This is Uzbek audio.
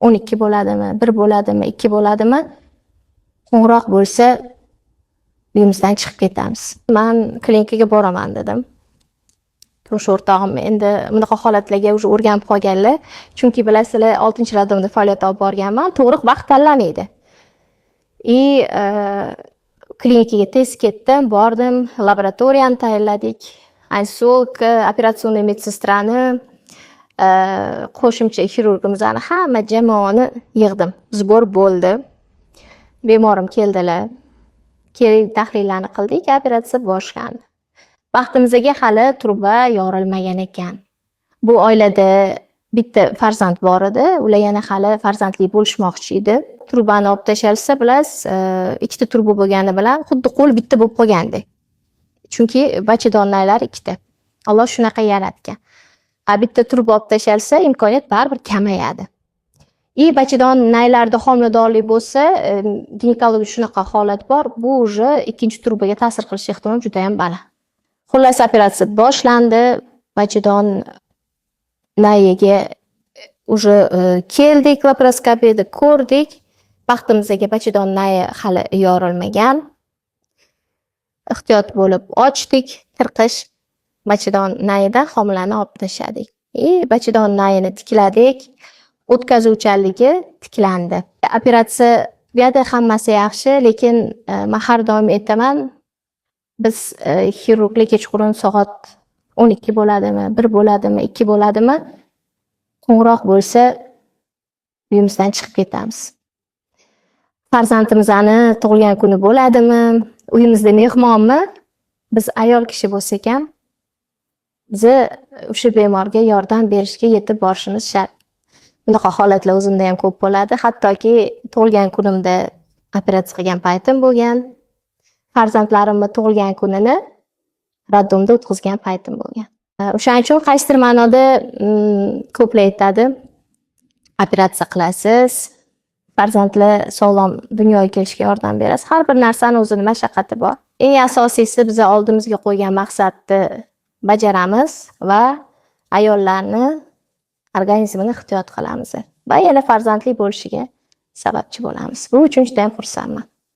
12 bo'ladimi, 1 bo'ladimi, 2 bo'ladimi? Qo'ng'iroq bo'lsa, uyimizdan chiqib ketamiz. Men klinikaga boraman dedim. Turmush o'rtog'im endi bunaqa holatlarga уже o'rganib qolganlar. Chunki bilasizlar, 6-radomda faoliyat olib borganman. To'g'ri vaqt tanlamaydi. Klinikaga tez ketdim, bordim, laboratoriyani tayyorladik. Anesteziyolog, operatsionni medsestrani, qo'shimcha xirurgimizni hamma jamoani yig'dim. Zbor bo'ldi. Bemorim keldilar. Kerak tahlillarni qildik, operatsiya boshlandi. Baxtimizga hali turba yorilmagan ekan. Bu oilada bitta farzand bor edi, ular yana hali farzandli bo'lishmoqchi edi. Turbani olib tashalsa, bilasiz, ikkita turba bo'lgani bilan xuddi qo'l bitta bo'lib qolgandek. Chunki bachadonlar ikkita. Alloh shunaqa yaratgan. Bitta turba olib tashalsa, imkoniyat baribir kamayadi. Bachadon naylarda homiladorlik bo'lsa, ginekologik shunaqa holat bor, bu уже ikkinchi turbaga ta'sir qilish ehtimoli juda ham baland. Xullas operatsiya boshlandi, bachadon nayiga уже keldik, laparoskopiyada ko'rdik. Baxtimizga bachadon nayi hali yorilmagan. Ehtiyot bo'lib ochdik, tirqish bachadon nayidan homilani olib tashladik. Bachadon nayini tikladik. O'tkazuvchanligi tiklandi. Operatsiyada hammasi yaxshi, lekin men har doim aytaman, biz xirurglar kechqurun soat 12 bo'ladimi, 1 bo'ladimi, 2 bo'ladimi? Qo'ng'iroq bo'lsa, uyimizdan chiqib ketamiz. Farzandimizni tug'ilgan kuni bo'ladimi, uyimizda mehmonmi? Biz ayol kishi bo'lsak ham, biz o'sha bemorga yordam berishga yetib borishimiz shart. Bunaqa holatlar o'zimda ham ko'p bo'ladi. Hattoki tug'ilgan kunimda operatsiya qilgan paytim bo'lgan. Farzandlarimni tug'ilgan kunini roddomda o'tkazgan paytim bo'lgan. O'shaning uchun qaysidir ma'noda ko'plar aytadi, operatsiya qilasiz, farzandlar sog'lom dunyoga kelishga yordam berasiz. Har bir narsaning o'zining mashaqqati bor. Eng asosiysi biz oldimizga qo'ygan maqsadni bajaramiz va ayollarni organizmini ehtiyot qilamiz va yana farzandli bo'lishiga sababchi bo'lamiz. Bu uchun juda ham xursandman.